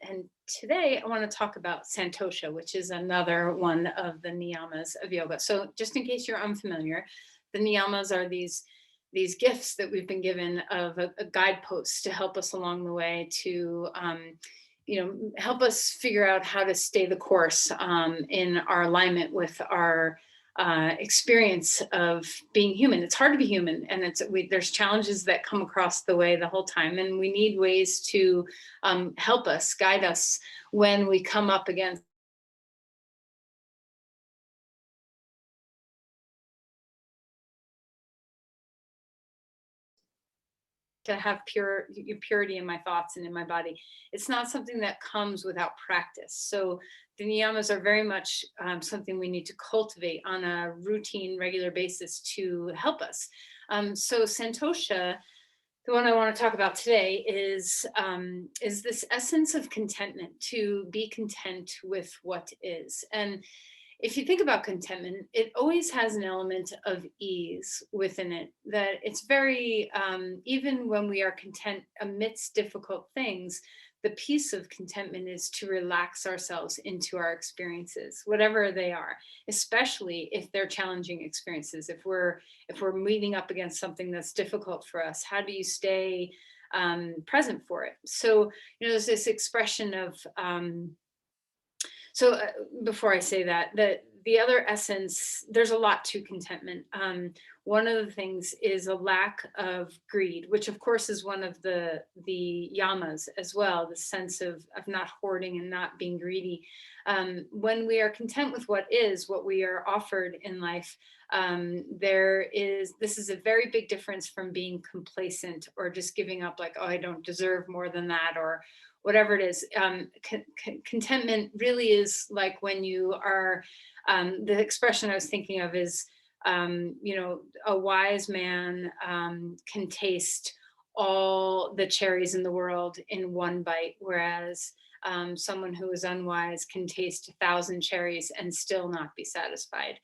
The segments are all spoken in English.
And today I want to talk about Santosha, which is another one of the niyamas of yoga. So, just in case you're unfamiliar, the niyamas are these gifts that we've been given of a guidepost to help us along the way to help us figure out how to stay the course in our alignment with our experience of being human. It's hard to be human, and there's challenges that come across the way the whole time, and we need ways to help us, guide us when we come up against to have purity in my thoughts and in my body. It's not something that comes without practice. So the niyamas are very much something we need to cultivate on a routine, regular basis to help us. So Santosha, the one I want to talk about today, is this essence of contentment, to be content with what is. And if you think about contentment, it always has an element of ease within it, that it's very, even when we are content amidst difficult things, the piece of contentment is to relax ourselves into our experiences, whatever they are, especially if they're challenging experiences. If we're meeting up against something that's difficult for us, how do you stay present for it? So, there's this expression of, so before I say that, the other essence, there's a lot to contentment. One of the things is a lack of greed, which of course is one of the yamas as well, the sense of not hoarding and not being greedy. When we are content with what is, what we are offered in life, this is a very big difference from being complacent or just giving up, like, oh, I don't deserve more than that, or whatever it is. Contentment really is like when you are, the expression I was thinking of is, a wise man can taste all the cherries in the world in one bite, whereas someone who is unwise can taste 1,000 cherries and still not be satisfied.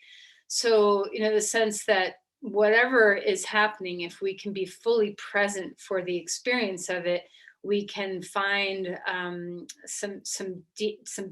So, the sense that whatever is happening, if we can be fully present for the experience of it, we can find some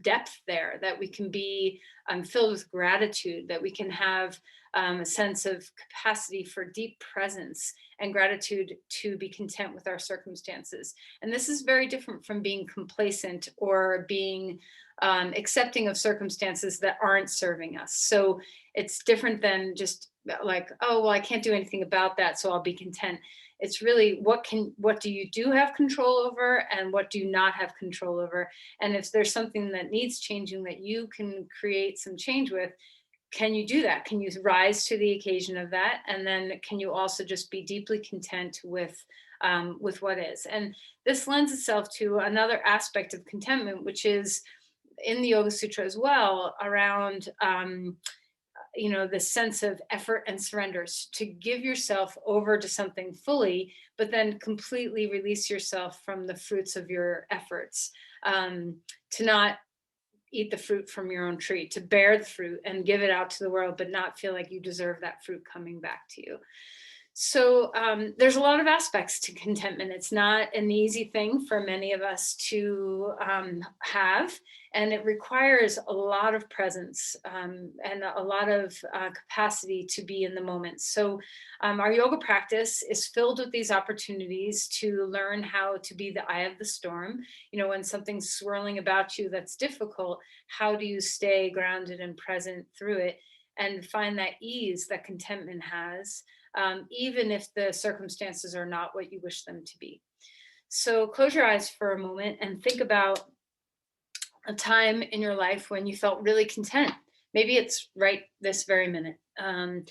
depth there, that we can be filled with gratitude, that we can have a sense of capacity for deep presence and gratitude to be content with our circumstances. And this is very different from being complacent or being accepting of circumstances that aren't serving us. So it's different than just like, oh, well, I can't do anything about that, so I'll be content. It's really what do you do have control over, and what do you not have control over? And if there's something that needs changing that you can create some change with, can you do that? Can you rise to the occasion of that? And then can you also just be deeply content with what is? And this lends itself to another aspect of contentment, which is in the Yoga Sutra as well, around the sense of effort and surrenders, to give yourself over to something fully, but then completely release yourself from the fruits of your efforts, to not eat the fruit from your own tree, to bear the fruit and give it out to the world, but not feel like you deserve that fruit coming back to you. So there's a lot of aspects to contentment. It's not an easy thing for many of us to have, and it requires a lot of presence and a lot of capacity to be in the moment. So our yoga practice is filled with these opportunities to learn how to be the eye of the storm. When something's swirling about you that's difficult, how do you stay grounded and present through it and find that ease that contentment has, even if the circumstances are not what you wish them to be. So close your eyes for a moment and think about a time in your life when you felt really content. Maybe it's right this very minute. The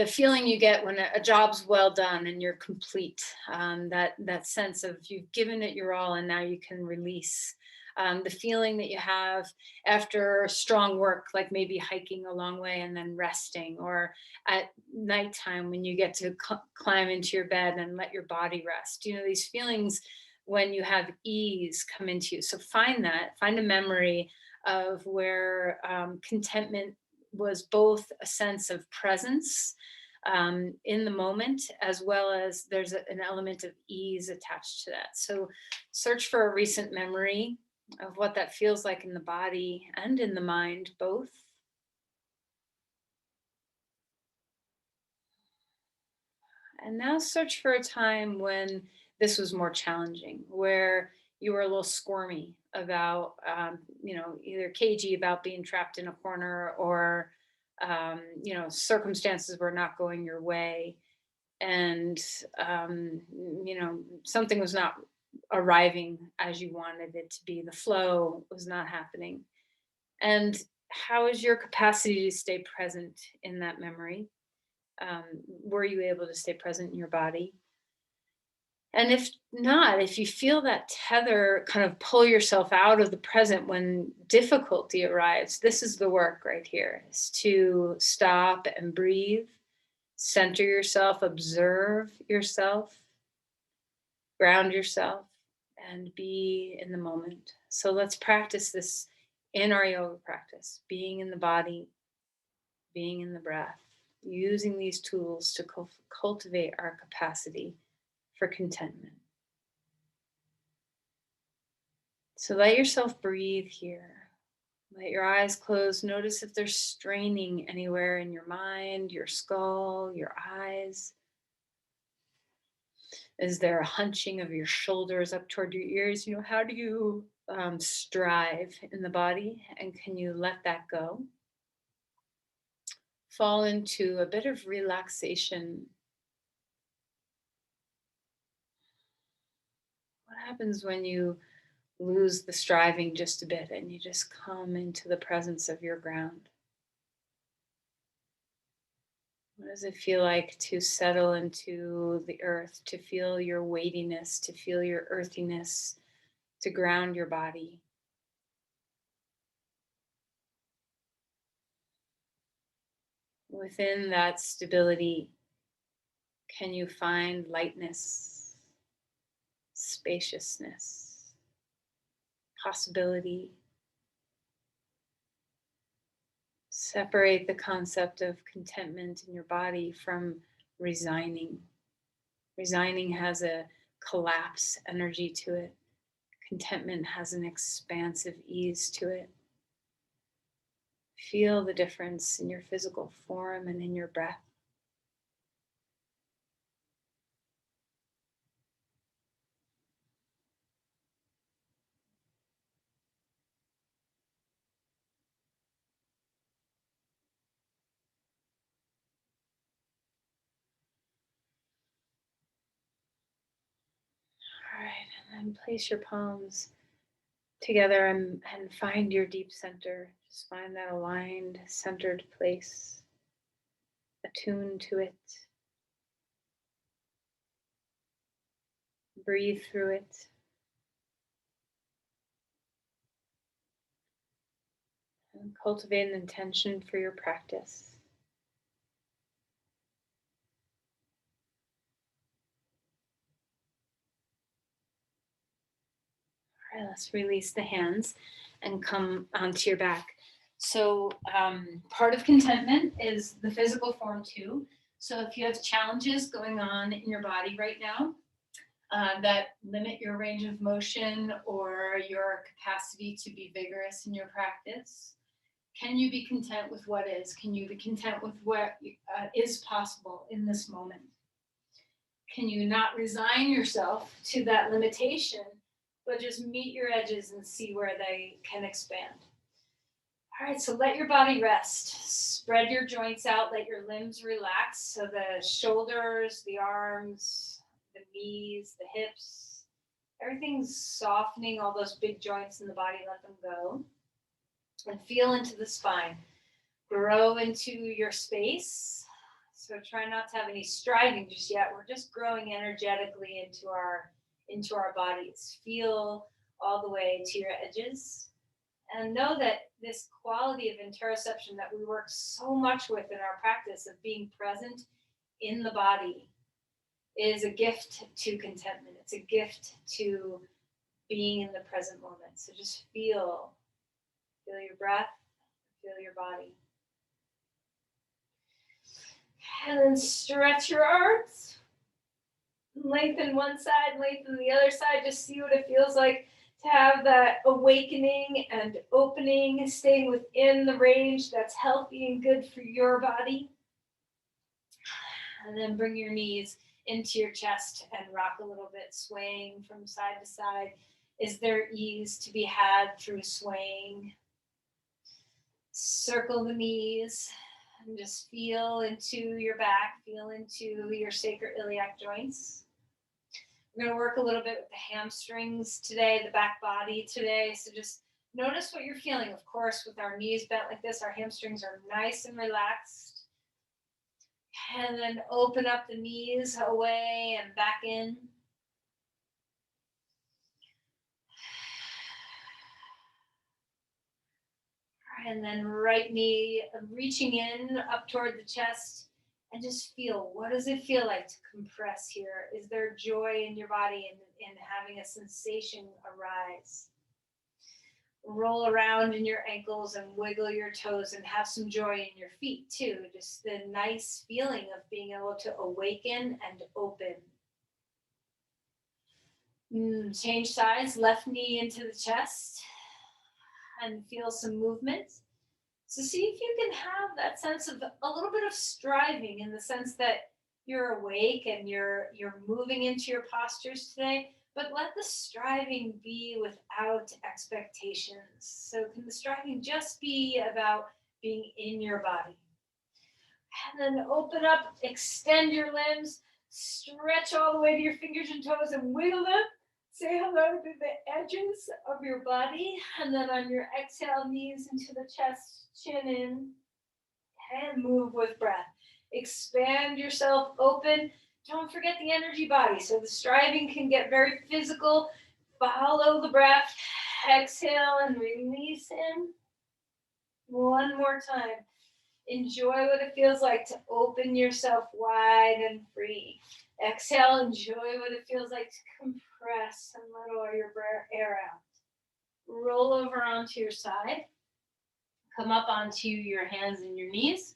feeling you get when a job's well done and you're complete, that sense of you've given it your all and now you can release. The feeling that you have after strong work, like maybe hiking a long way and then resting, or at nighttime when you get to climb into your bed and let your body rest. These feelings when you have ease come into you. So find a memory of where contentment was both a sense of presence, in the moment, as well as there's an element of ease attached to that. So search for a recent memory of what that feels like in the body and in the mind, both. And now search for a time when this was more challenging, where you were a little squirmy about, either cagey about being trapped in a corner, or, circumstances were not going your way. And, something was not arriving as you wanted it to be. The flow was not happening. And how is your capacity to stay present in that memory? Were you able to stay present in your body? And if not, if you feel that tether kind of pull yourself out of the present when difficulty arrives, this is the work right here, is to stop and breathe, center yourself, observe yourself, ground yourself, and be in the moment. So let's practice this in our yoga practice, being in the body, being in the breath, using these tools to cultivate our capacity for contentment. So let yourself breathe here. Let your eyes close. Notice if there's straining anywhere in your mind, your skull, your eyes. Is there a hunching of your shoulders up toward your ears? How do you strive in the body? And can you let that go? Fall into a bit of relaxation. What happens when you lose the striving just a bit and you just come into the presence of your ground? What does it feel like to settle into the earth, to feel your weightiness, to feel your earthiness, to ground your body? Within that stability, can you find lightness, spaciousness, possibility? Separate the concept of contentment in your body from resigning. Resigning has a collapse energy to it. Contentment has an expansive ease to it. Feel the difference in your physical form and in your breath. All right, and then place your palms together and find your deep center. Just find that aligned, centered place, attune to it. Breathe through it. And cultivate an intention for your practice. All right, let's release the hands and come onto your back. So part of contentment is the physical form too. So if you have challenges going on in your body right now that limit your range of motion or your capacity to be vigorous in your practice, can you be content with what is? Can you be content with what is possible in this moment? Can you not resign yourself to that limitation, but just meet your edges and see where they can expand? All right, so let your body rest. Spread your joints out, let your limbs relax. So the shoulders, the arms, the knees, the hips, everything's softening, all those big joints in the body, let them go. And feel into the spine. Grow into your space. So try not to have any striving just yet. We're just growing energetically into our bodies. Feel all the way to your edges. And know that this quality of interoception that we work so much with in our practice of being present in the body is a gift to contentment. It's a gift to being in the present moment. So just feel your breath, feel your body. And then stretch your arms. Lengthen one side, lengthen the other side. Just see what it feels like to have that awakening and opening, staying within the range that's healthy and good for your body. And then bring your knees into your chest and rock a little bit, swaying from side to side. Is there ease to be had through swaying? Circle the knees and just feel into your back, feel into your sacroiliac joints. We're going to work a little bit with the hamstrings today, the back body today. So just notice what you're feeling. Of course, with our knees bent like this, our hamstrings are nice and relaxed. And then open up the knees away and back in. And then right knee reaching in up toward the chest, and just feel, what does it feel like to compress here? Is there joy in your body in having a sensation arise? Roll around in your ankles and wiggle your toes and have some joy in your feet too. Just the nice feeling of being able to awaken and open. Change sides, left knee into the chest and feel some movement. So see if you can have that sense of a little bit of striving, in the sense that you're awake and you're moving into your postures today, but let the striving be without expectations. So can the striving just be about being in your body? And then open up, extend your limbs, stretch all the way to your fingers and toes and wiggle them. Say hello to the edges of your body, and then on your exhale, knees into the chest, chin in, and move with breath. Expand yourself open. Don't forget the energy body. So the striving can get very physical. Follow the breath. Exhale and release in. One more time. Enjoy what it feels like to open yourself wide and free. Exhale, enjoy what it feels like to compress and let all your air out. Roll over onto your side. Come up onto your hands and your knees.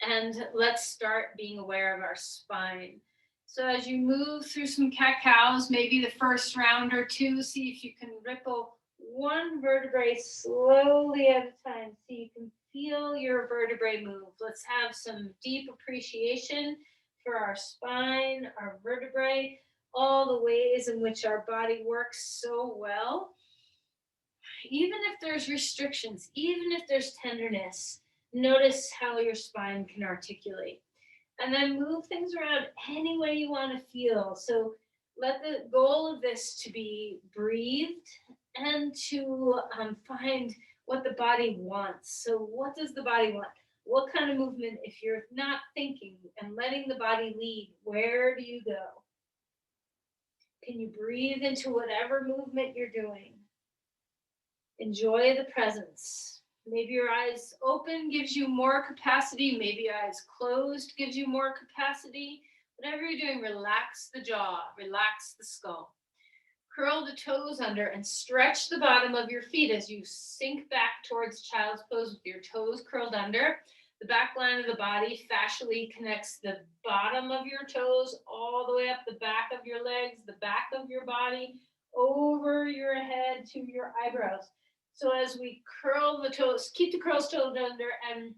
And let's start being aware of our spine. So as you move through some cat-cows, maybe the first round or two, see if you can ripple one vertebrae slowly at a time so you can feel your vertebrae move. Let's have some deep appreciation for our spine, our vertebrae, all the ways in which our body works so well. Even if there's restrictions, even if there's tenderness, notice how your spine can articulate. And then move things around any way you want to feel. So let the goal of this to be breathed and to find what the body wants. So what does the body want? What kind of movement, if you're not thinking and letting the body lead, where do you go? Can you breathe into whatever movement you're doing? Enjoy the presence. Maybe your eyes open gives you more capacity. Maybe your eyes closed gives you more capacity. Whatever you're doing, relax the jaw, relax the skull. Curl the toes under and stretch the bottom of your feet as you sink back towards child's pose with your toes curled under. The back line of the body fascially connects the bottom of your toes all the way up the back of your legs, the back of your body, over your head to your eyebrows. So as we curl the toes, keep the curls toed under and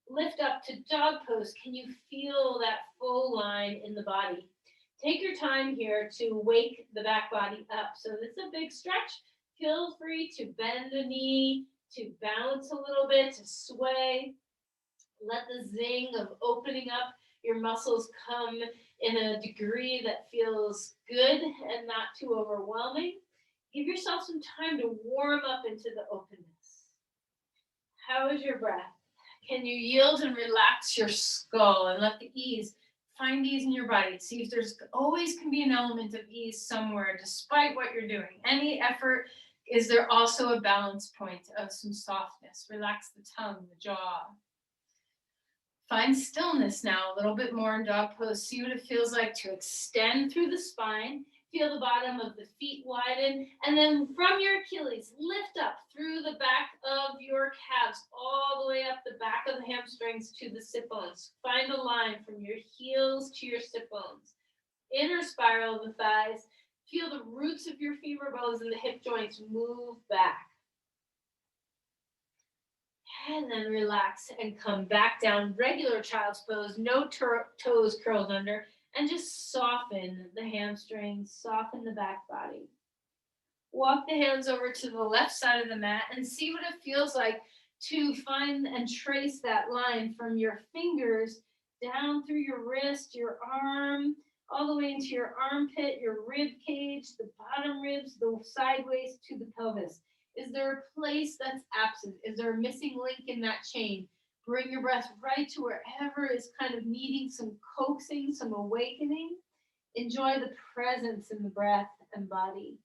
lift up to dog pose. Can you feel that full line in the body? Take your time here to wake the back body up. So this is a big stretch. Feel free to bend the knee, to bounce a little bit, to sway. Let the zing of opening up your muscles come in a degree that feels good and not too overwhelming. Give yourself some time to warm up into the openness. How is your breath? Can you yield and relax your skull and let the ease, find ease in your body? See if there's always can be an element of ease somewhere despite what you're doing. Any effort, is there also a balance point of some softness? Relax the tongue, the jaw. Find stillness now, a little bit more in dog pose. See what it feels like to extend through the spine Feel the bottom of the feet widen, and then from your Achilles, lift up through the back of your calves, all the way up the back of the hamstrings to the sit bones. Find a line from your heels to your sit bones. Inner spiral of the thighs. Feel the roots of your femur bones and the hip joints move back. And then relax and come back down, regular child's pose, no toes curled under, and just soften the hamstrings, soften the back body. Walk the hands over to the left side of the mat and see what it feels like to find and trace that line from your fingers down through your wrist, your arm, all the way into your armpit, your rib cage, the bottom ribs, the sideways to the pelvis. Is there a place that's absent? Is there a missing link in that chain? Bring your breath right to wherever is kind of needing some coaxing, some awakening. Enjoy the presence in the breath and body.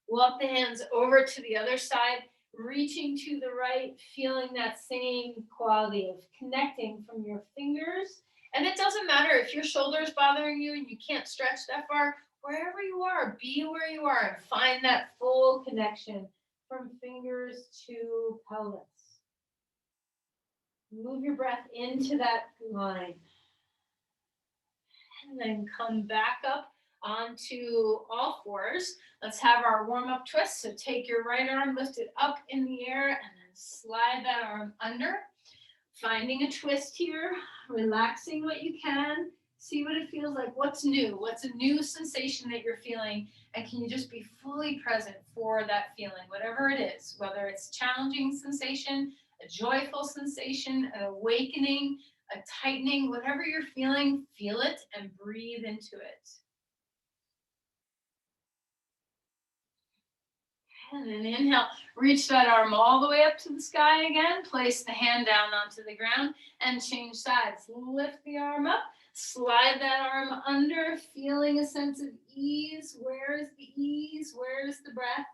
Walk the hands over to the other side, reaching to the right, feeling that same quality of connecting from your fingers. And it doesn't matter if your shoulder is bothering you and you can't stretch that far. Wherever you are, be where you are and find that full connection from fingers to pelvis. Move your breath into that line. And then come back up onto all fours. Let's have our warm-up twist. So take your right arm, lift it up in the air, and then slide that arm under. Finding a twist here, relaxing what you can. See what it feels like. What's new? What's a new sensation that you're feeling? And can you just be fully present for that feeling, whatever it is, whether it's a challenging sensation, a joyful sensation, an awakening, a tightening, whatever you're feeling, feel it and breathe into it. And then inhale, reach that arm all the way up to the sky again. Place the hand down onto the ground and change sides. Lift the arm up, slide that arm under, feeling a sense of ease. Where is the ease? Where is the breath?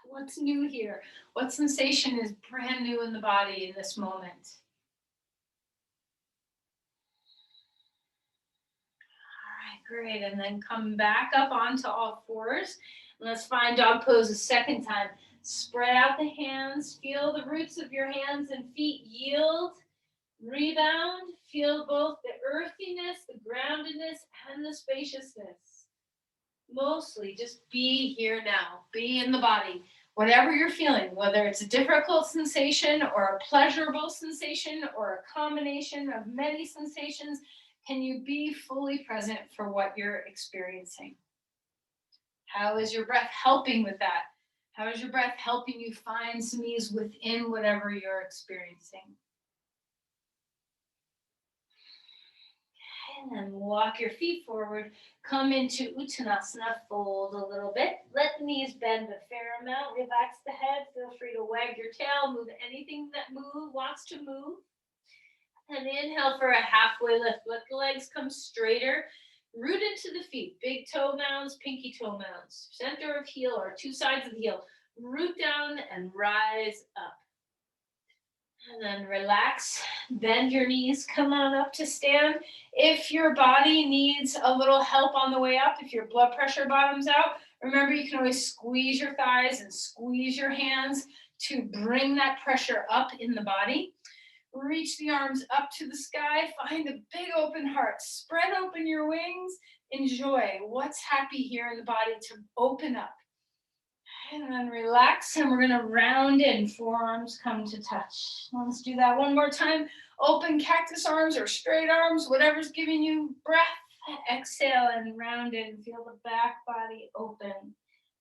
What's new here? What sensation is brand new in the body in this moment? Great, and then come back up onto all fours. Let's find dog pose a second time. Spread out the hands, feel the roots of your hands and feet yield, rebound, feel both the earthiness, the groundedness, and the spaciousness. Mostly just be here now, be in the body. Whatever you're feeling, whether it's a difficult sensation or a pleasurable sensation or a combination of many sensations, can you be fully present for what you're experiencing? How is your breath helping with that? How is your breath helping you find some ease within whatever you're experiencing? And then walk your feet forward. Come into Uttanasana, fold a little bit. Let the knees bend a fair amount. Relax the head. Feel free to wag your tail. Move anything that wants to move. And inhale for a halfway lift. Let the legs come straighter. Root into the feet. Big toe mounds, pinky toe mounds. Center of heel or two sides of the heel. Root down and rise up. And then relax. Bend your knees. Come on up to stand. If your body needs a little help on the way up, if your blood pressure bottoms out, remember you can always squeeze your thighs and squeeze your hands to bring that pressure up in the body. Reach the arms up to the sky. Find a big open heart. Spread open your wings. Enjoy what's happy here in the body to open up. And then relax. And we're going to round in. Forearms come to touch. Let's do that one more time. Open cactus arms or straight arms, whatever's giving you breath. Exhale and round in. Feel the back body open.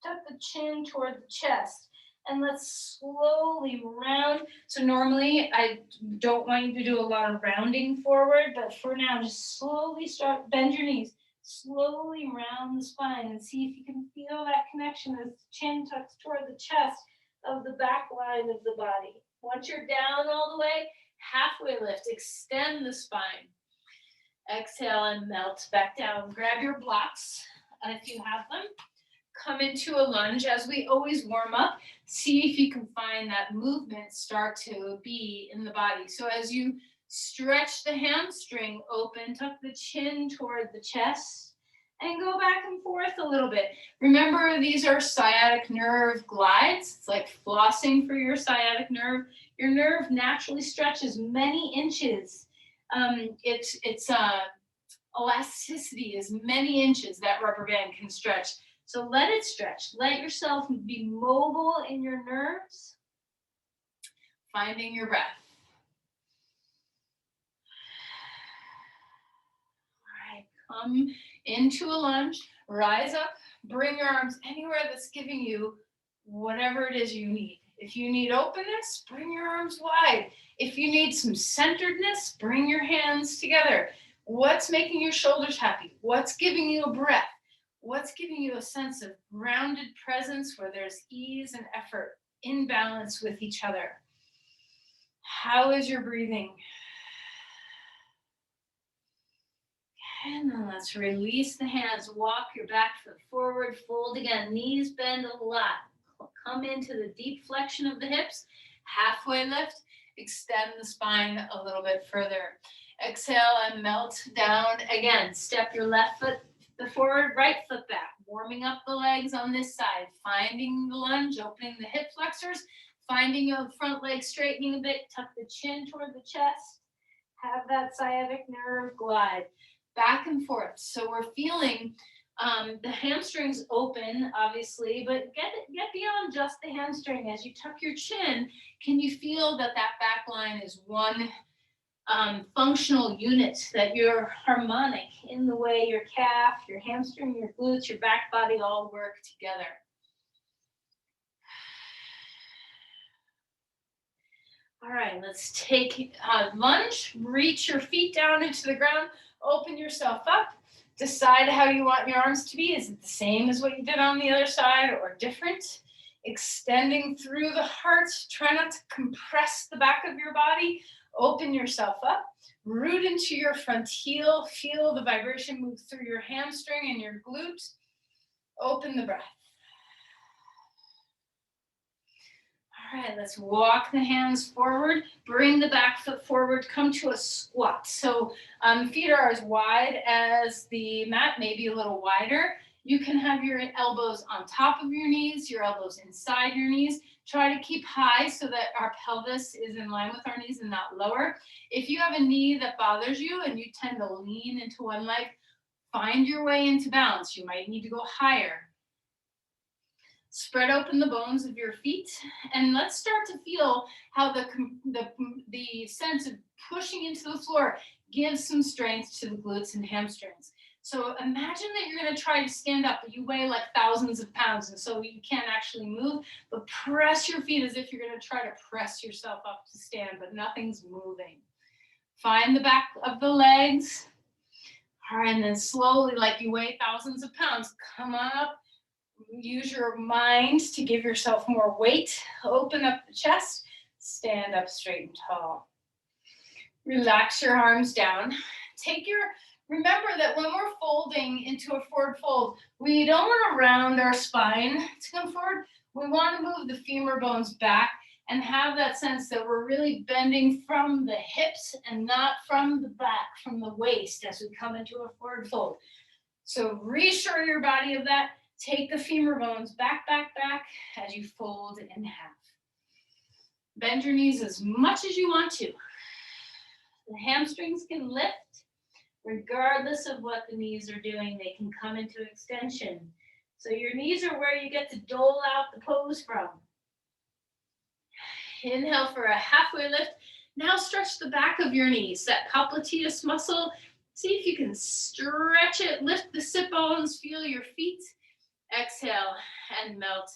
Tuck the chin toward the chest. And let's slowly round. So normally I don't want you to do a lot of rounding forward, but for now, just slowly bend your knees. Slowly round the spine and see if you can feel that connection as the chin tucks toward the chest of the back line of the body. Once you're down all the way, halfway lift, extend the spine. Exhale and melt back down. Grab your blocks if you have them. Come into a lunge. As we always warm up, see if you can find that movement start to be in the body. So as you Stretch the hamstring open, tuck the chin toward the chest, and go back and forth a little bit. Remember, these are sciatic nerve glides. It's like flossing for your sciatic nerve. Your nerve naturally stretches many inches. Its elasticity is many inches that rubber band can stretch. So let it stretch. Let yourself be mobile in your nerves. Finding your breath. All right, come into a lunge, rise up, bring your arms anywhere that's giving you whatever it is you need. If you need openness, bring your arms wide. If you need some centeredness, bring your hands together. What's making your shoulders happy? What's giving you a breath? What's giving you a sense of grounded presence where there's ease and effort in balance with each other? How is your breathing? And then let's release the hands. Walk your back foot forward, fold again. Knees bend a lot. Come into the deep flexion of the hips. Halfway lift. Extend the spine a little bit further. Exhale and melt down again. Step your left foot forward, right foot back. Warming up the legs on this side. Finding the lunge, opening the hip flexors. Finding your front leg straightening a bit. Tuck the chin toward the chest. Have that sciatic nerve glide. Back and forth. So we're feeling the hamstrings open, obviously, but get beyond just the hamstring. As you tuck your chin, can you feel that back line is one functional unit, that you're harmonic in the way your calf, your hamstring, your glutes, your back body all work together. All right, let's take a lunge. Reach your feet down into the ground. Open yourself up. Decide how you want your arms to be. Is it the same as what you did on the other side or different? Extending through the heart. Try not to compress the back of your body. Open yourself up. Root into your front heel. Feel the vibration move through your hamstring and your glute. Open the breath. All right, let's walk the hands forward. Bring the back foot forward. Come to a squat. So feet are as wide as the mat, maybe a little wider. You can have your elbows on top of your knees, your elbows inside your knees. Try to keep high so that our pelvis is in line with our knees and not lower. If you have a knee that bothers you and you tend to lean into one leg, find your way into balance. You might need to go higher. Spread open the bones of your feet, and let's start to feel how the sense of pushing into the floor gives some strength to the glutes and hamstrings. So imagine that you're going to try to stand up, but you weigh like thousands of pounds, and so you can't actually move, but press your feet as if you're going to try to press yourself up to stand, but nothing's moving. Find the back of the legs. All right, and then slowly, like you weigh thousands of pounds, come on up. Use your mind to give yourself more weight. Open up the chest. Stand up straight and tall. Relax your arms down. Remember that when we're folding into a forward fold, we don't want to round our spine to come forward. We want to move the femur bones back and have that sense that we're really bending from the hips and not from the back, from the waist as we come into a forward fold. So reassure your body of that. Take the femur bones back as you fold in half. Bend your knees as much as you want to. The hamstrings can lift. Regardless of what the knees are doing, they can come into extension. So your knees are where you get to dole out the pose from. Inhale for a halfway lift. Now stretch the back of your knees, that popliteus muscle. See if you can stretch it, lift the sit bones, feel your feet. Exhale and melt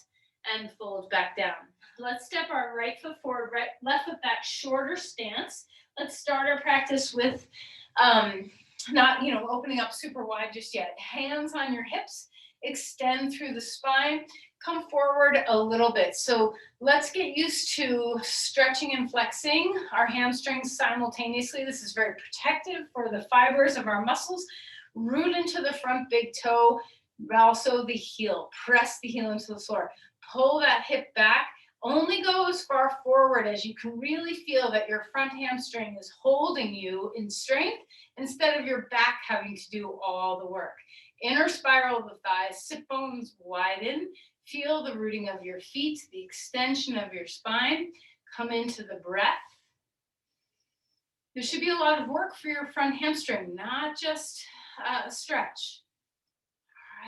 and fold back down. Let's step our right foot forward, left foot back, shorter stance. Let's start our practice with not opening up super wide just yet. Hands on your hips, extend through the spine, come forward a little bit. So let's get used to stretching and flexing our hamstrings simultaneously. This is very protective for the fibers of our muscles. Root into the front big toe. Also the heel, press the heel into the floor. Pull that hip back, Only go as far forward as you can really feel that your front hamstring is holding you in strength instead of your back having to do all the work. Inner spiral of the thighs, sit bones widen. Feel the rooting of your feet, the extension of your spine. Come into the breath. There should be a lot of work for your front hamstring, not just a stretch.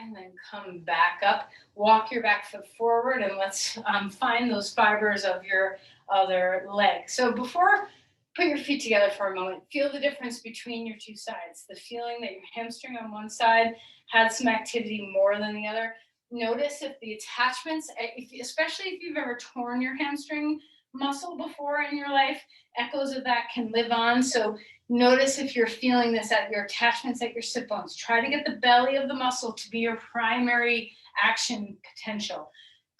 And then come back up, walk your back foot forward, and let's find those fibers of your other leg. So before, put your feet together for a moment. Feel the difference between your two sides. The feeling that your hamstring on one side had some activity more than the other. Notice if the attachments, especially if you've ever torn your hamstring muscle before in your life, echoes of that can live on. So notice if you're feeling this at your attachments at your sit bones. Try to get the belly of the muscle to be your primary action potential.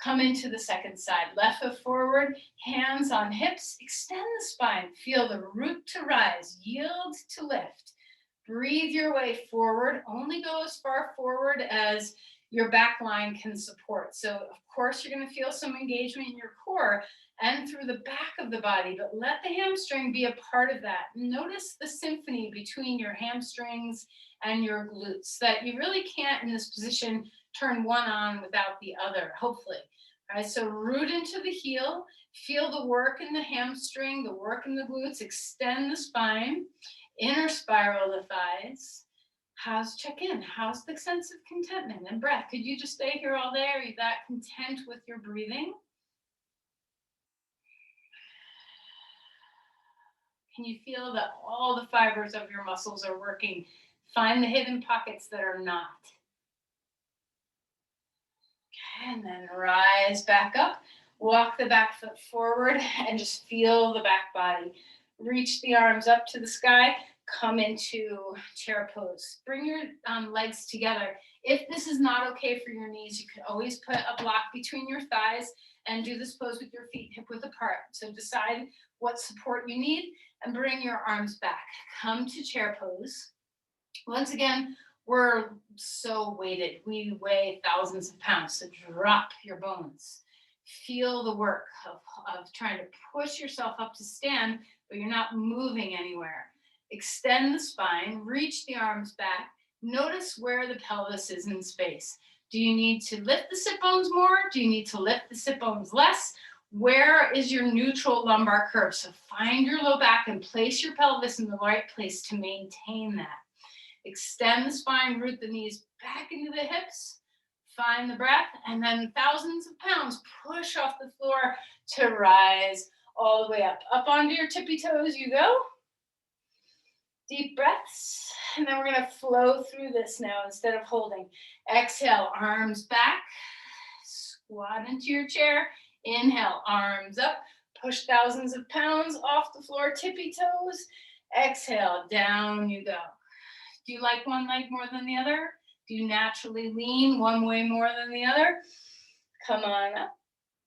Come into the second side. Left foot forward, hands on hips. Extend the spine. Feel the root to rise. Yield to lift. Breathe your way forward. Only go as far forward as your back line can support. So, of course, you're going to feel some engagement in your core and through the back of the body, but let the hamstring be a part of that. Notice the symphony between your hamstrings and your glutes, that you really can't in this position turn one on without the other, hopefully. All right, so root into the heel, feel the work in the hamstring, the work in the glutes, extend the spine, inner spiral the thighs. Check in? How's the sense of contentment and breath? Could you just stay here all day? Are you that content with your breathing? Can you feel that all the fibers of your muscles are working? Find the hidden pockets that are not. Okay, and then rise back up. Walk the back foot forward and just feel the back body. Reach the arms up to the sky. Come into chair pose. Bring your legs together. If this is not okay for your knees, you can always put a block between your thighs and do this pose with your feet hip width apart. So decide what support you need and bring your arms back. Come to chair pose. Once again, we're so weighted. We weigh thousands of pounds, so drop your bones. Feel the work of trying to push yourself up to stand, but you're not moving anywhere. Extend the spine, reach the arms back. Notice where the pelvis is in space. Do you need to lift the sit bones more? Do you need to lift the sit bones less? Where is your neutral lumbar curve? So find your low back and place your pelvis in the right place to maintain that. Extend the spine, root the knees back into the hips. Find the breath, and then thousands of pounds push off the floor to rise all the way up. Up onto your tippy toes you go. Deep breaths, and then we're going to flow through this now instead of holding. Exhale, arms back, squat into your chair. Inhale, arms up, push thousands of pounds off the floor, tippy toes. Exhale, down you go. Do you like one leg more than the other? Do you naturally lean one way more than the other? Come on up,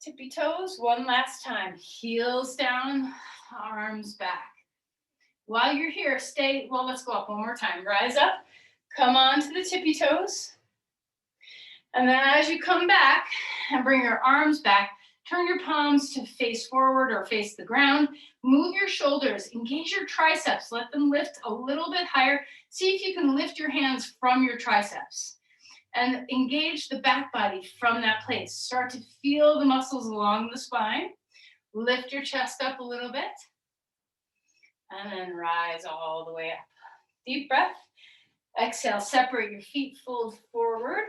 tippy toes. One last time, heels down, arms back. While you're here, let's go up one more time. Rise up, come on to the tippy toes. And then as you come back and bring your arms back, turn your palms to face forward or face the ground. Move your shoulders, engage your triceps, let them lift a little bit higher. See if you can lift your hands from your triceps and engage the back body from that place. Start to feel the muscles along the spine. Lift your chest up a little bit. And then rise all the way up. Deep breath. Exhale, separate your feet, fold forward.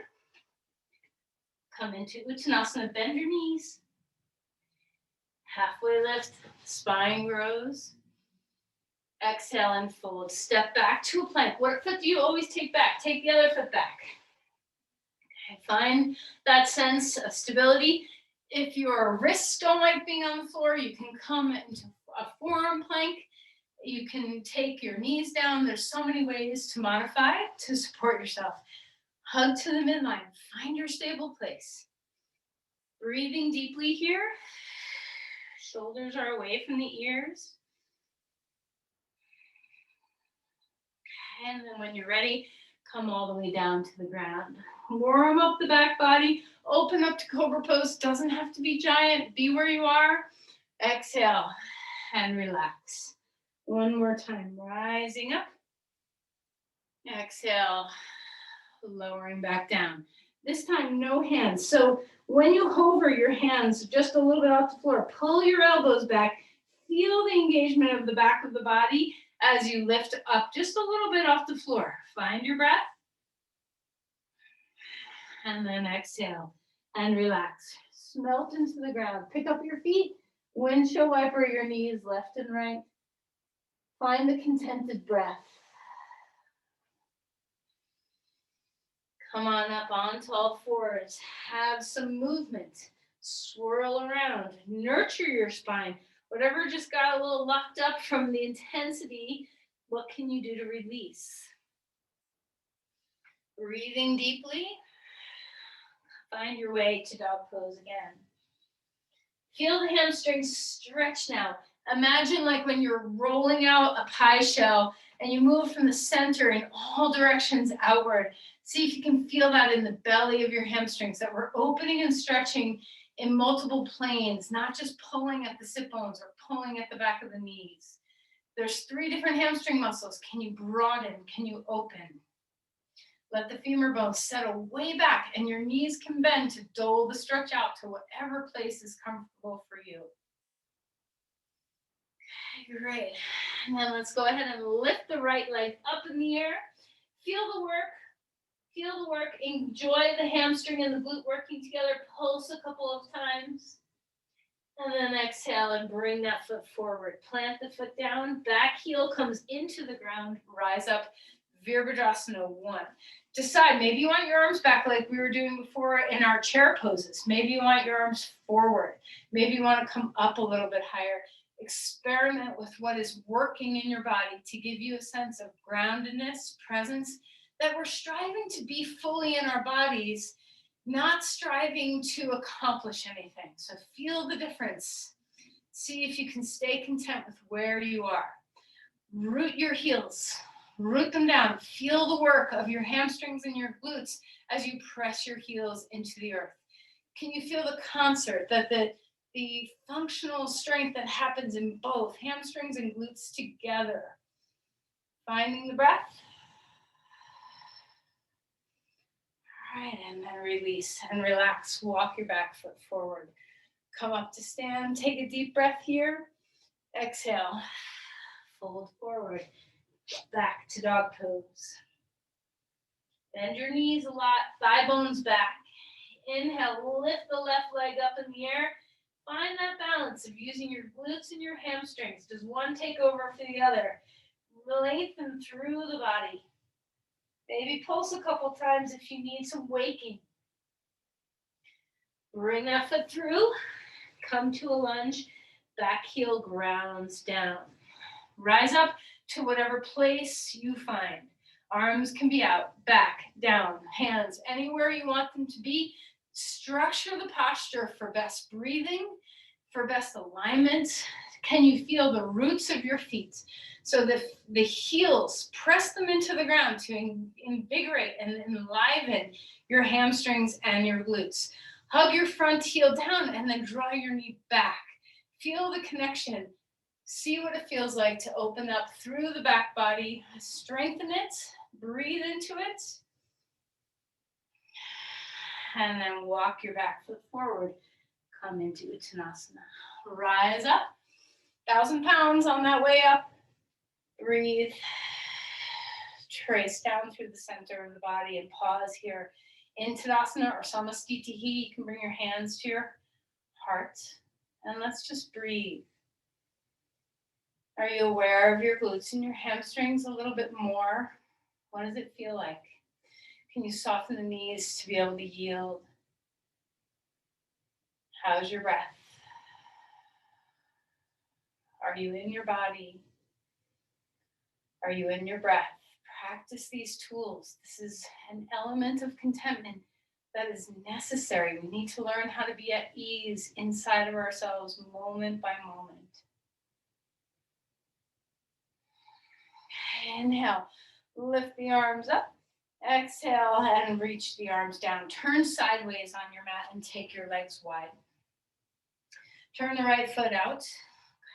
Come into Uttanasana, bend your knees. Halfway lift, spine grows. Exhale and fold. Step back to a plank. What foot do you always take back? Take the other foot back. Okay, find that sense of stability. If your wrists don't like being on the floor, you can come into a forearm plank. You can take your knees down. There's so many ways to modify to support yourself. Hug to the midline. Find your stable place. Breathing deeply here. Shoulders are away from the ears. And then when you're ready, come all the way down to the ground. Warm up the back body. open up to cobra pose. Doesn't have to be giant. Be where you are. Exhale and relax. One more time, rising up. Exhale, lowering back down. This time, no hands. So when you hover your hands just a little bit off the floor, pull your elbows back. Feel the engagement of the back of the body as you lift up just a little bit off the floor. Find your breath. And then exhale and relax. Smelt into the ground. Pick up your feet. Windshield wiper your knees left and right. Find the contented breath. Come on up onto all fours. Have some movement. Swirl around. Nurture your spine. Whatever just got a little locked up from the intensity, what can you do to release? Breathing deeply. Find your way to dog pose again. Feel the hamstrings stretch now. Imagine like when you're rolling out a pie shell and you move from the center in all directions outward. See if you can feel that in the belly of your hamstrings, that we're opening and stretching in multiple planes, not just pulling at the sit bones or pulling at the back of the knees. There's 3 different hamstring muscles. Can you broaden? Can you open? Let the femur bones settle way back and your knees can bend to dole the stretch out to whatever place is comfortable for you. Okay, great. And then let's go ahead and lift the right leg up in the air. Feel the work. Feel the work. Enjoy the hamstring and the glute working together. Pulse a couple of times. And then exhale and bring that foot forward. Plant the foot down. Back heel comes into the ground. Rise up. Virabhadrasana 1. Decide, maybe you want your arms back like we were doing before in our chair poses. Maybe you want your arms forward. Maybe you want to come up a little bit higher. Experiment with what is working in your body to give you a sense of groundedness, presence, that we're striving to be fully in our bodies, not striving to accomplish anything. So feel the difference. See if you can stay content with where you are. Root your heels. Root them down. Feel the work of your hamstrings and your glutes as you press your heels into the earth. Can you feel the concert, that the functional strength that happens in both hamstrings and glutes together? Finding the breath. All right, and then release and relax. Walk your back foot forward. Come up to stand. Take a deep breath here. Exhale. Fold forward. Back to dog pose. Bend your knees a lot, thigh bones back. Inhale, lift the left leg up in the air. Find that balance of using your glutes and your hamstrings. Does one take over for the other? Lengthen through the body. Maybe pulse a couple times if you need some waking. Bring that foot through. Come to a lunge. Back heel grounds down. Rise up to whatever place you find. Arms can be out, back, down, hands, anywhere you want them to be. Structure the posture for best breathing, for best alignment. Can you feel the roots of your feet? So the heels, press them into the ground to invigorate and enliven your hamstrings and your glutes. Hug your front heel down and then draw your knee back. Feel the connection. See what it feels like to open up through the back body. Strengthen it. Breathe into it. And then walk your back foot forward. Come into Uttanasana. Rise up. 1,000 pounds on that way up. Breathe. Trace down through the center of the body and pause here. In Tadasana or Samastitihi, you can bring your hands to your heart. And let's just breathe. Are you aware of your glutes and your hamstrings a little bit more? What does it feel like? Can you soften the knees to be able to yield? How's your breath? Are you in your body? Are you in your breath? Practice these tools. This is an element of contentment that is necessary. We need to learn how to be at ease inside of ourselves moment by moment. Inhale, lift the arms up. Exhale and reach the arms down. Turn sideways on your mat and take your legs wide. Turn the right foot out.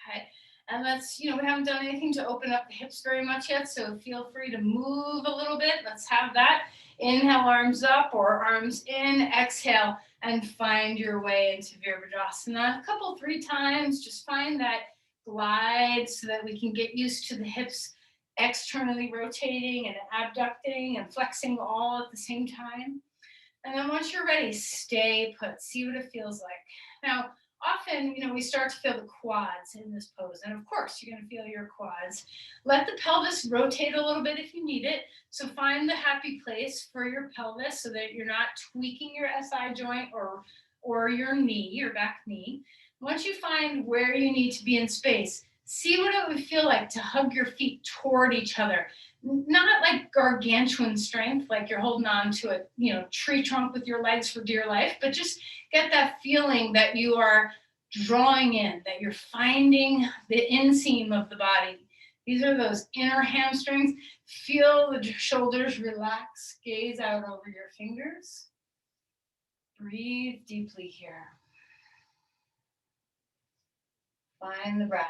Okay. And let's, we haven't done anything to open up the hips very much yet, so feel free to move a little bit. Let's have that. Inhale, arms up or arms in. Exhale and find your way into Virabhadrasana. A couple, 3 times. Just find that glide so that we can get used to the hips externally rotating and abducting and flexing all at the same time. And then once you're ready, stay put. See what it feels like. Now, often, we start to feel the quads in this pose. And of course, you're going to feel your quads. Let the pelvis rotate a little bit if you need it. So find the happy place for your pelvis so that you're not tweaking your SI joint or your knee, your back knee. Once you find where you need to be in space, see what it would feel like to hug your feet toward each other. Not like gargantuan strength, like you're holding on to a tree trunk with your legs for dear life, but just get that feeling that you are drawing in, that you're finding the inseam of the body. These are those inner hamstrings. Feel the shoulders relax, gaze out over your fingers. Breathe deeply here. Find the breath.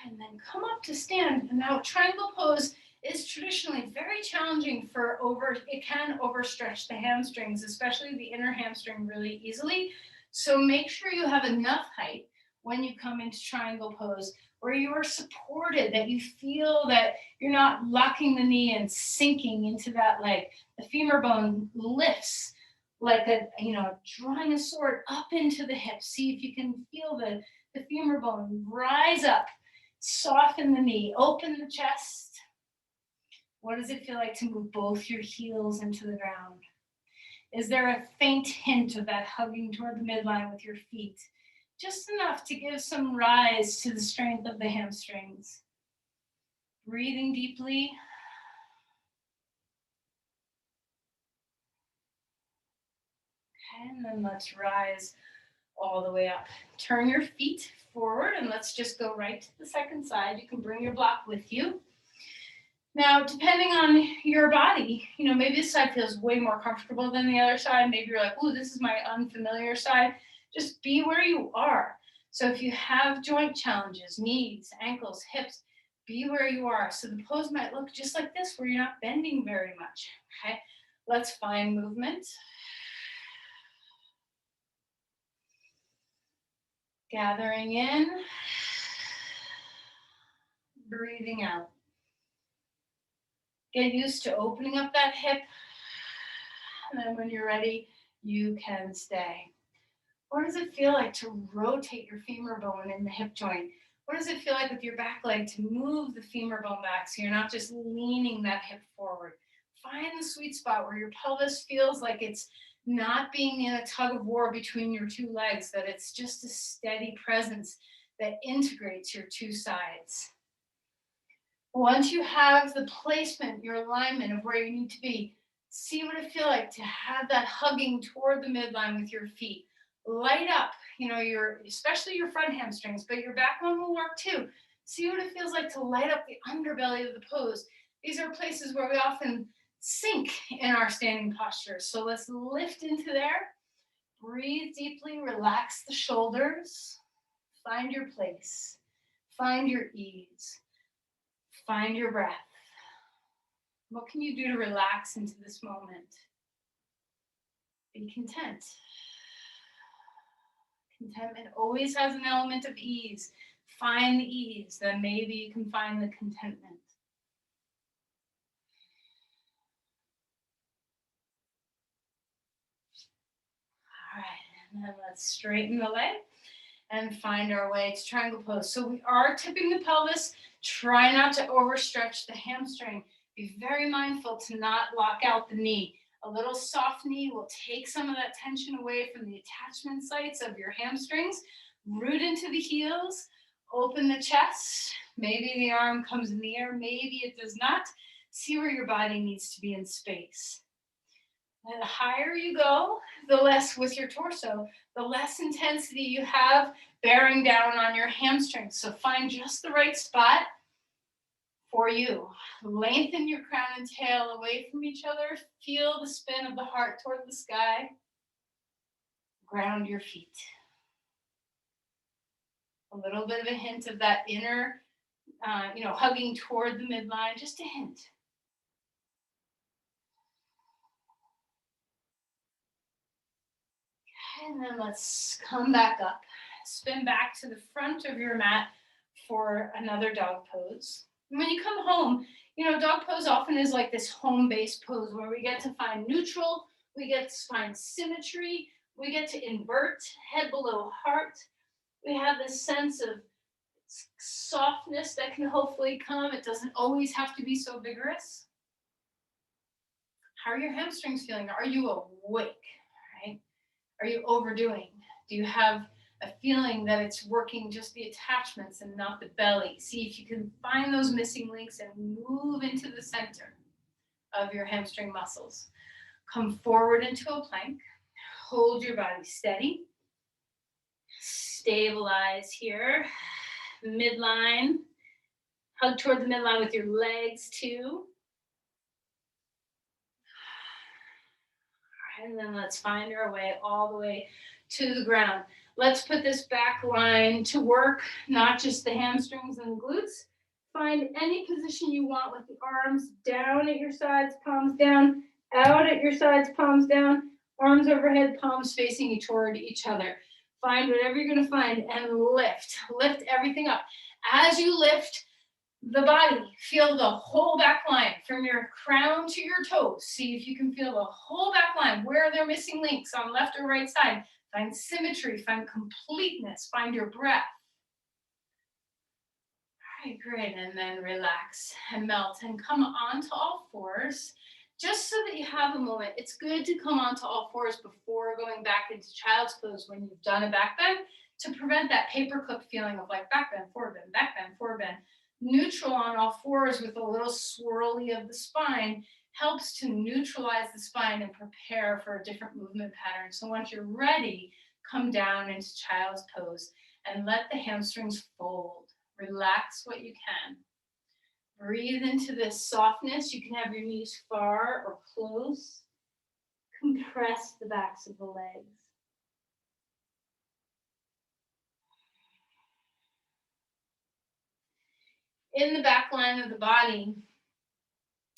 And then come up to stand. And now triangle pose is traditionally very challenging it can overstretch the hamstrings, especially the inner hamstring really easily. So make sure you have enough height when you come into triangle pose where you are supported, that you feel that you're not locking the knee and sinking into that leg. The femur bone lifts like drawing a sword up into the hip. See if you can feel the femur bone rise up. Soften the knee, open the chest. What does it feel like to move both your heels into the ground? Is there a faint hint of that hugging toward the midline with your feet? Just enough to give some rise to the strength of the hamstrings. Breathing deeply. Okay, and then let's rise all the way up. Turn your feet forward and let's just go right to the second side. You can bring your block with you. Now, depending on your body, maybe this side feels way more comfortable than the other side. Maybe you're like, ooh, this is my unfamiliar side. Just be where you are. So if you have joint challenges, knees, ankles, hips, be where you are. So the pose might look just like this, where you're not bending very much. Okay, let's find movement. Gathering in, breathing out. Get used to opening up that hip. And then when you're ready, you can stay. What does it feel like to rotate your femur bone in the hip joint? What does it feel like with your back leg to move the femur bone back so you're not just leaning that hip forward? Find the sweet spot where your pelvis feels like it's not being in a tug of war between your two legs, that it's just a steady presence that integrates your two sides. Once you have the placement, your alignment of where you need to be, see what it feels like to have that hugging toward the midline with your feet. Light up, especially your front hamstrings, but your back one will work too. See what it feels like to light up the underbelly of the pose. These are places where we often sink in our standing posture. So let's lift into there. Breathe deeply, relax the shoulders. Find your place. Find your ease. Find your breath. What can you do to relax into this moment? Be content. Contentment always has an element of ease. Find the ease, then maybe you can find the contentment. All right, and then let's straighten the leg and find our way to triangle pose. So we are tipping the pelvis. Try not to overstretch the hamstring. Be very mindful to not lock out the knee. A little soft knee will take some of that tension away from the attachment sites of your hamstrings. Root into the heels. Open the chest. Maybe the arm comes in the air. Maybe it does not. See where your body needs to be in space. And the higher you go, the less with your torso, the less intensity you have bearing down on your hamstrings. So find just the right spot for you. Lengthen your crown and tail away from each other. Feel the spin of the heart toward the sky. Ground your feet. A little bit of a hint of that inner, hugging toward the midline, just a hint. And then let's come back up. Spin back to the front of your mat for another dog pose. And when you come home, dog pose often is like this home base pose where we get to find neutral, we get to find symmetry, we get to invert, head below heart. We have this sense of softness that can hopefully come. It doesn't always have to be so vigorous. How are your hamstrings feeling? Are you awake? Right? Are you overdoing? Do you have a feeling that it's working just the attachments and not the belly? See if you can find those missing links and move into the center of your hamstring muscles. Come forward into a plank. Hold your body steady. Stabilize here. Midline. Hug toward the midline with your legs too. And then let's find our way all the way to the ground. Let's put this back line to work, not just the hamstrings and the glutes. Find any position you want with the arms down at your sides, palms down, out at your sides, palms down, arms overhead, palms facing toward each other. Find whatever you're going to find and lift. Lift everything up. As you lift the body, feel the whole back line from your crown to your toes. See if you can feel the whole back line. Where are there missing links on left or right side? Find symmetry, find completeness, find your breath. All right, great. And then relax and melt and come onto all fours. Just so that you have a moment, it's good to come onto all fours before going back into child's pose when you've done a back bend to prevent that paperclip feeling of like back bend, forward bend, back bend, forward bend. Neutral on all fours with a little swirly of the spine helps to neutralize the spine and prepare for a different movement pattern. So once you're ready, come down into child's pose and let the hamstrings fold. Relax what you can. Breathe into this softness. You can have your knees far or close. Compress the backs of the legs. In the back line of the body,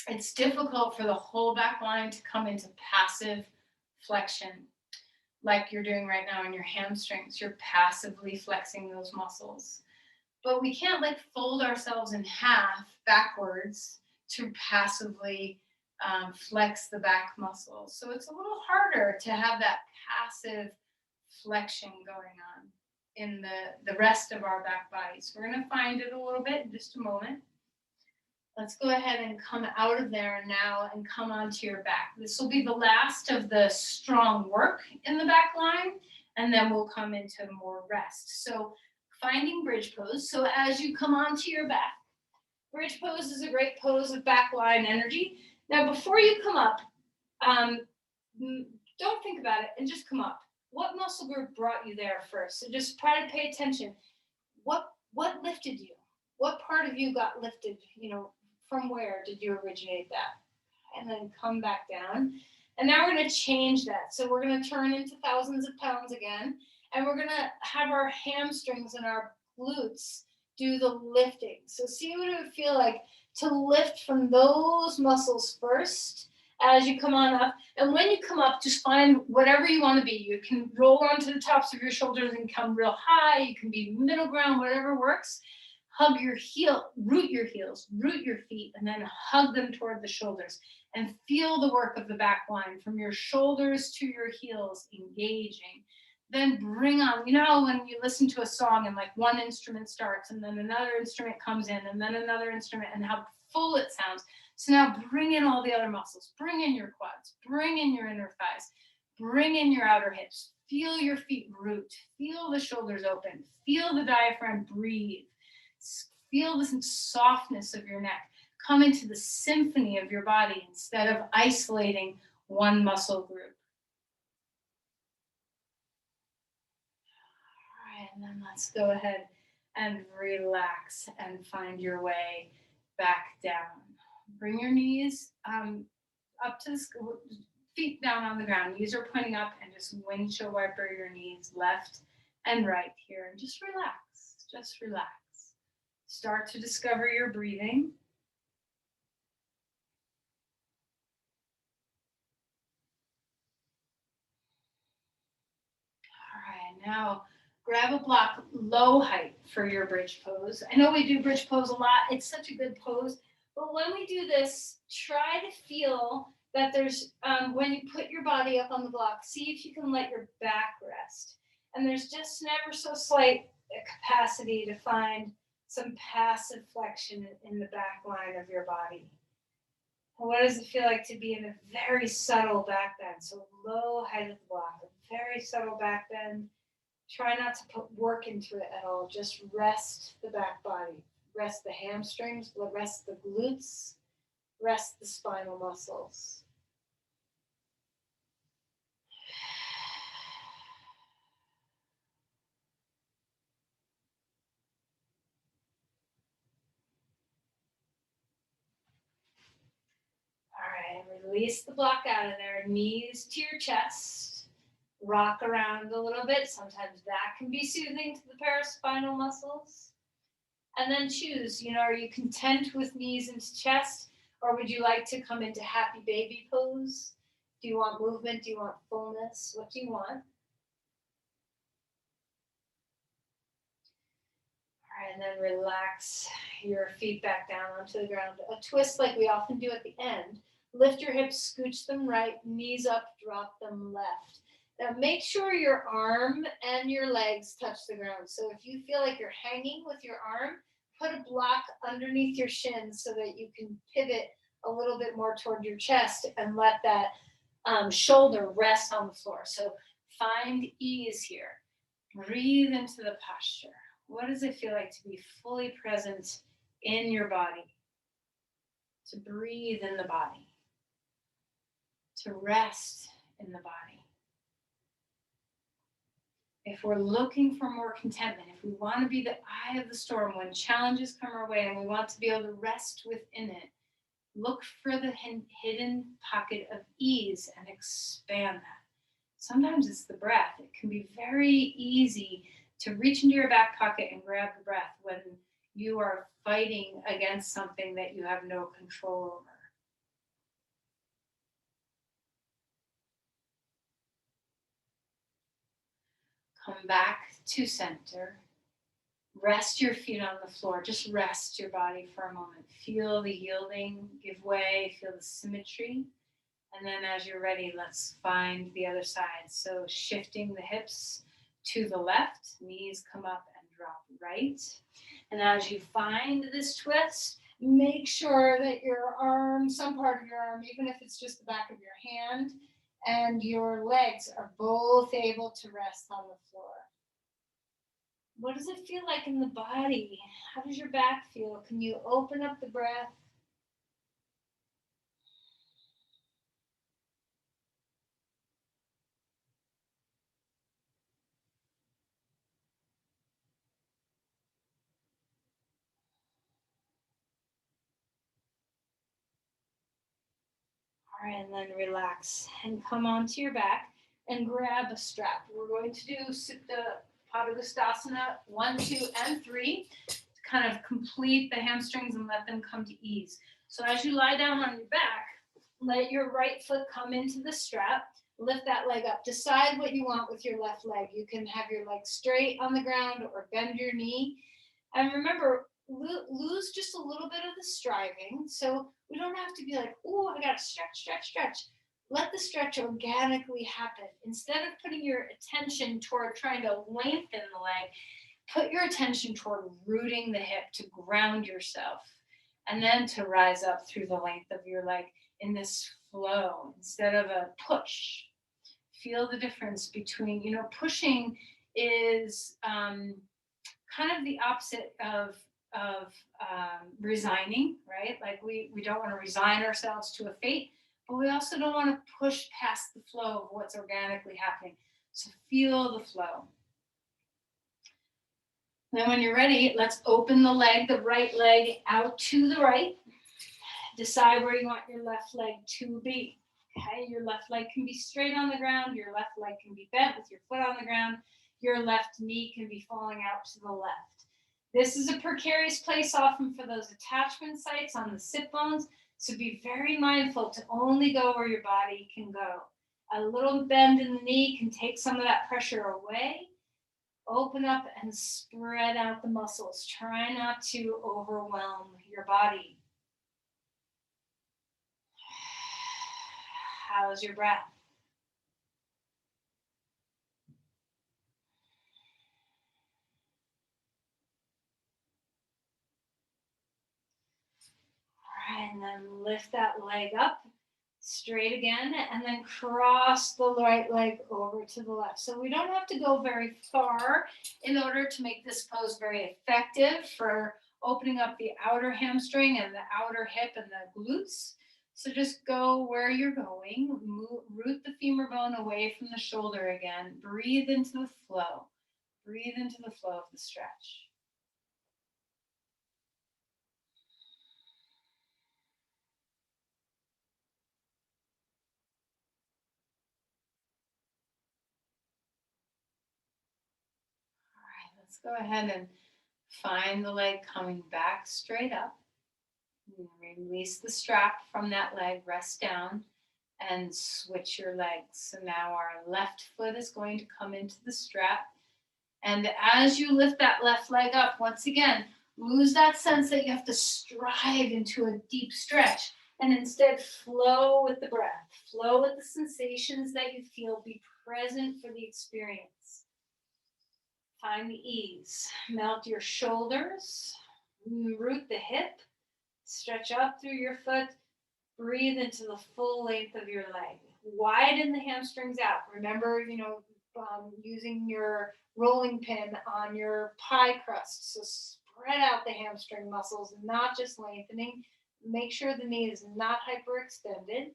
it's difficult for the whole back line to come into passive flexion like you're doing right now in your hamstrings. You're passively flexing those muscles. But we can't fold ourselves in half backwards to passively flex the back muscles. So it's a little harder to have that passive flexion going on in the rest of our back bodies. We're going to find it a little bit in just a moment. Let's go ahead and come out of there now and come onto your back. This will be the last of the strong work in the back line, and then we'll come into more rest. So finding bridge pose. So as you come onto your back, bridge pose is a great pose of back line energy. Now, before you come up, don't think about it and just come up. What muscle group brought you there first? So just try to pay attention. What lifted you? What part of you got lifted? From where did you originate that? And then come back down. And now we're going to change that. So we're going to turn into thousands of pounds again. And we're going to have our hamstrings and our glutes do the lifting. So see what it would feel like to lift from those muscles first as you come on up. And when you come up, just find whatever you want to be. You can roll onto the tops of your shoulders and come real high. You can be middle ground, whatever works. Hug your root your heels, root your feet, and then hug them toward the shoulders. And feel the work of the back line from your shoulders to your heels, engaging. Then bring on, when you listen to a song and one instrument starts and then another instrument comes in and then another instrument and how full it sounds. So now bring in all the other muscles, bring in your quads, bring in your inner thighs, bring in your outer hips, feel your feet root, feel the shoulders open, feel the diaphragm breathe, feel the softness of your neck, come into the symphony of your body instead of isolating one muscle group. All right, and then let's go ahead and relax and find your way back down. Bring your knees up to the feet down on the ground. Knees are pointing up, and just windshield wiper your knees left and right here. And just relax. Just relax. Start to discover your breathing. All right, now grab a block low height for your bridge pose. I know we do bridge pose a lot. It's such a good pose. But when we do this, try to feel that there's, when you put your body up on the block, see if you can let your back rest. And there's just an ever so slight capacity to find some passive flexion in the back line of your body. What does it feel like to be in a very subtle back bend? So low height of the block, a very subtle back bend. Try not to put work into it at all. Just rest the back body. Rest the hamstrings, rest the glutes, rest the spinal muscles. All right, release the block out of there. Knees to your chest. Rock around a little bit. Sometimes that can be soothing to the paraspinal muscles. And then choose, are you content with knees into chest, or would you like to come into happy baby pose? Do you want movement? Do you want fullness? What do you want? All right, and then relax your feet back down onto the ground. A twist like we often do at the end. Lift your hips, scooch them right, knees up, drop them left. Now make sure your arm and your legs touch the ground. So if you feel like you're hanging with your arm, put a block underneath your shins so that you can pivot a little bit more toward your chest and let that shoulder rest on the floor. So find ease here. Breathe into the posture. What does it feel like to be fully present in your body? To breathe in the body. To rest in the body. If we're looking for more contentment, if we want to be the eye of the storm when challenges come our way and we want to be able to rest within it, look for the hidden pocket of ease and expand that. Sometimes it's the breath. It can be very easy to reach into your back pocket and grab the breath when you are fighting against something that you have no control over. Come back to center. Rest your feet on the floor. Just rest your body for a moment. Feel the yielding give way. Feel the symmetry. And then as you're ready, let's find the other side. So shifting the hips to the left, knees come up and drop right. And as you find this twist, make sure that your arm, some part of your arm, even if it's just the back of your hand, and your legs are both able to rest on the floor. What does it feel like in the body? How does your back feel? Can you open up the breath? All right, and then relax and come onto your back and grab a strap. We're going to do Supta Padangusthasana 1, 2, and 3 to kind of complete the hamstrings and let them come to ease. So as you lie down on your back, let your right foot come into the strap. Lift that leg up. Decide what you want with your left leg. You can have your leg straight on the ground or bend your knee. And remember, lose just a little bit of the striving. So we don't have to be like, oh, I got to stretch. Let the stretch organically happen. Instead of putting your attention toward trying to lengthen the leg, put your attention toward rooting the hip to ground yourself and then to rise up through the length of your leg in this flow instead of a push. Feel the difference between, pushing is kind of the opposite of resigning, right? Like we don't want to resign ourselves to a fate, but we also don't want to push past the flow of what's organically happening. So feel the flow. Then when you're ready, let's open the right leg out to the right. Decide where you want your left leg to be. Okay, your left leg can be straight on the ground. Your left leg can be bent with your foot on the ground. Your left knee can be falling out to the left. This is a precarious place often for those attachment sites on the sit bones. So be very mindful to only go where your body can go. A little bend in the knee can take some of that pressure away. Open up and spread out the muscles. Try not to overwhelm your body. How's your breath? All right, and then lift that leg up straight again, and then cross the right leg over to the left. So we don't have to go very far in order to make this pose very effective for opening up the outer hamstring and the outer hip and the glutes. So just go where you're going, root the femur bone away from the shoulder again, breathe into the flow, breathe into the flow of the stretch. Let's go ahead and find the leg coming back straight up. Release the strap from that leg, rest down, and switch your legs. So now our left foot is going to come into the strap. And as you lift that left leg up, once again, lose that sense that you have to strive into a deep stretch, and instead flow with the breath, flow with the sensations that you feel, be present for the experience. Find the ease. Melt your shoulders, root the hip, stretch up through your foot, breathe into the full length of your leg. Widen the hamstrings out. Remember, using your rolling pin on your pie crust. So spread out the hamstring muscles, not just lengthening. Make sure the knee is not hyperextended.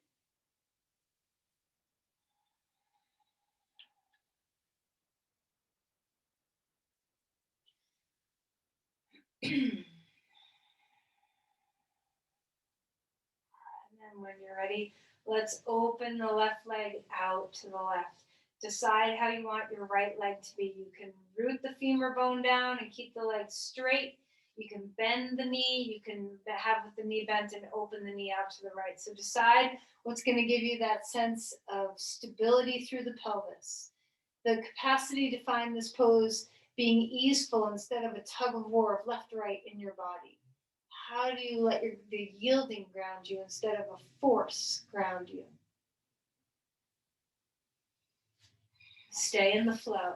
And when you're ready, let's open the left leg out to the left. Decide how you want your right leg to be. You can root the femur bone down and keep the leg straight. You can bend the knee. You can have the knee bent and open the knee out to the right. So decide what's going to give you that sense of stability through the pelvis. The capacity to find this pose being easeful instead of a tug of war of left-right in your body. How do you let the yielding ground you instead of a force ground you? Stay in the flow.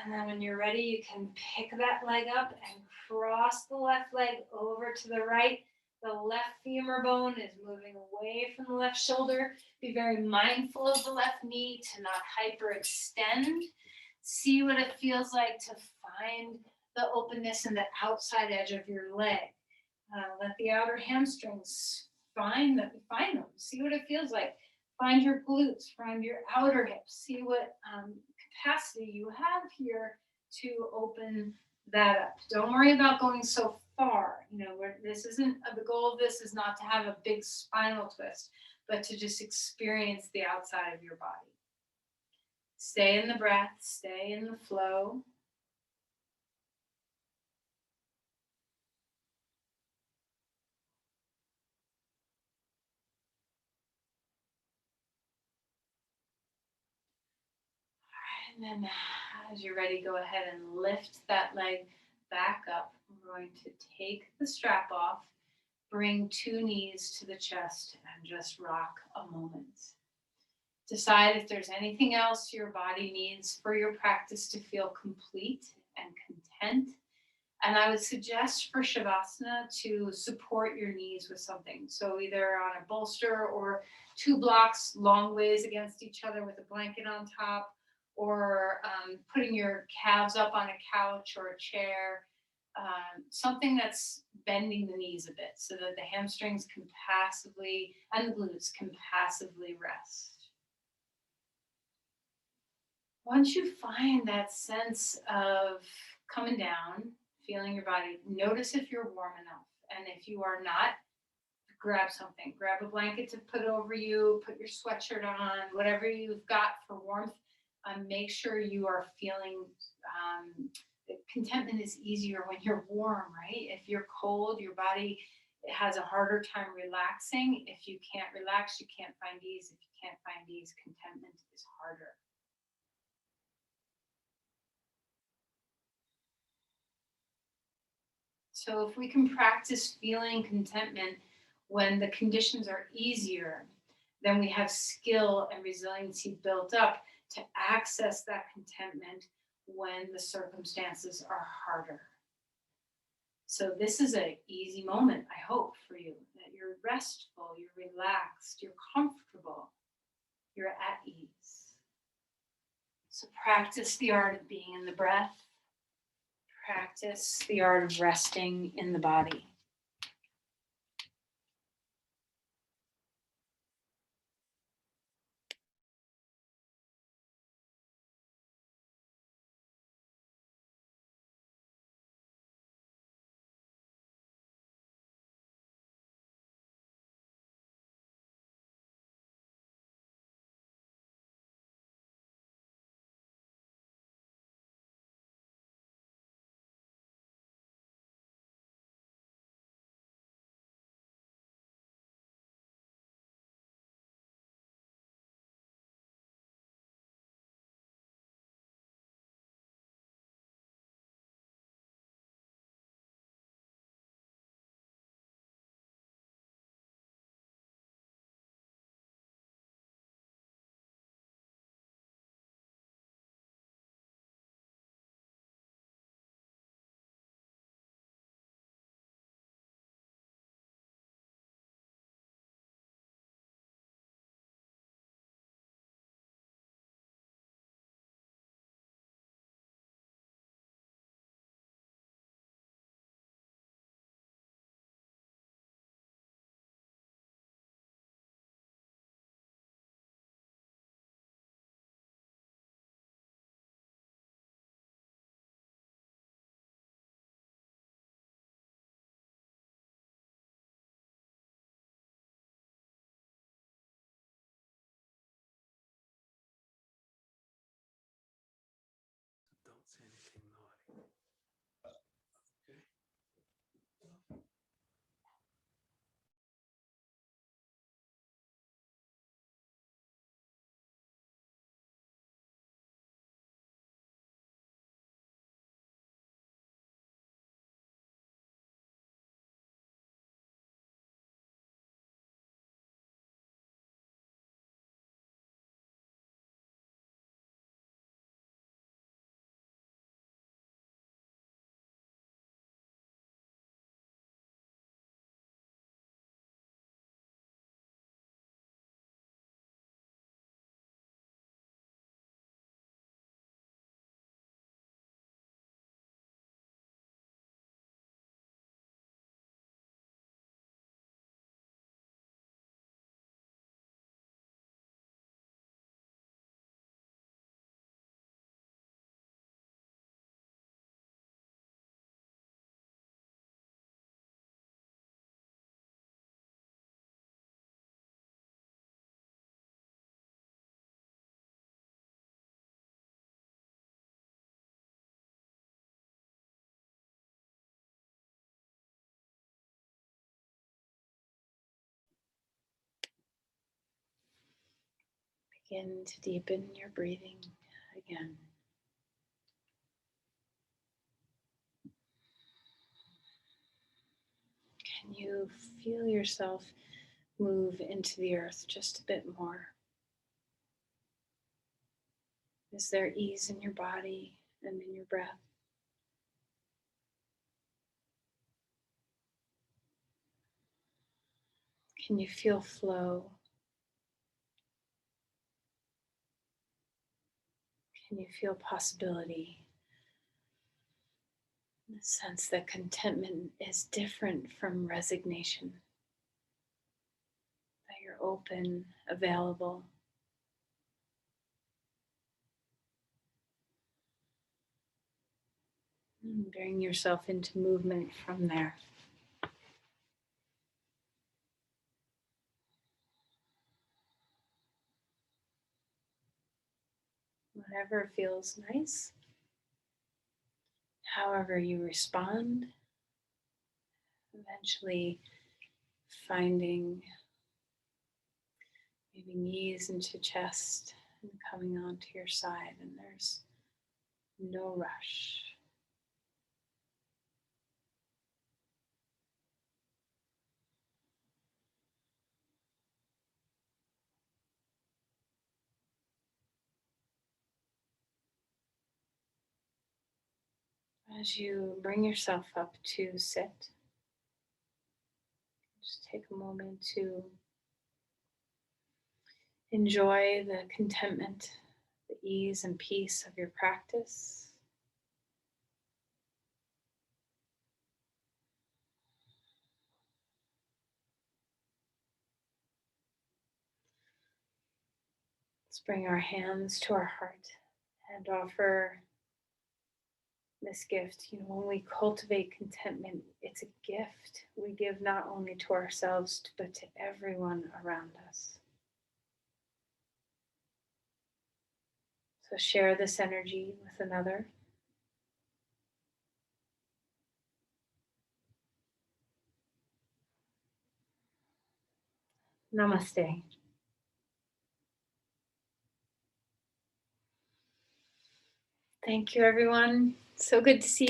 And then when you're ready, you can pick that leg up and cross the left leg over to the right. The left femur bone is moving away from the left shoulder. Be very mindful of the left knee to not hyperextend. See what it feels like to find the openness in the outside edge of your leg. Let the outer hamstrings find them. See what it feels like. Find your glutes, find your outer hips. See what capacity you have here to open that up. Don't worry about going so far. This isn't the goal of this is not to have a big spinal twist, but to just experience the outside of your body. Stay in the breath, stay in the flow. And then as you're ready, go ahead and lift that leg back up. We're going to take the strap off, bring two knees to the chest, and just rock a moment. Decide if there's anything else your body needs for your practice to feel complete and content. And I would suggest for Shavasana to support your knees with something. So either on a bolster or two blocks long ways against each other with a blanket on top, or putting putting your calves up on a couch or a chair, something that's bending the knees a bit so that the hamstrings can passively and the glutes can passively rest. Once you find that sense of coming down, feeling your body, notice if you're warm enough. And if you are not, grab something. Grab a blanket to put over you, put your sweatshirt on, whatever you've got for warmth. Make sure you are feeling contentment is easier when you're warm, right? If you're cold, your body has a harder time relaxing. If you can't relax, you can't find ease. If you can't find ease, contentment is harder. So if we can practice feeling contentment when the conditions are easier, then we have skill and resiliency built up to access that contentment when the circumstances are harder. So this is an easy moment, I hope, for you, that you're restful, you're relaxed, you're comfortable, you're at ease. So practice the art of being in the breath. Practice the art of resting in the body. Don't say anything naughty. Okay? Begin to deepen your breathing again. Can you feel yourself move into the earth just a bit more? Is there ease in your body and in your breath? Can you feel flow? Can you feel possibility? The sense that contentment is different from resignation, that you're open, available. And bring yourself into movement from there. Whatever feels nice, however you respond, eventually finding maybe knees into chest and coming onto your side, and there's no rush. As you bring yourself up to sit, just take a moment to enjoy the contentment, the ease and peace of your practice. Let's bring our hands to our heart and offer this gift. When we cultivate contentment, it's a gift we give not only to ourselves, but to everyone around us. So share this energy with another. Namaste. Thank you, everyone. So good to see you.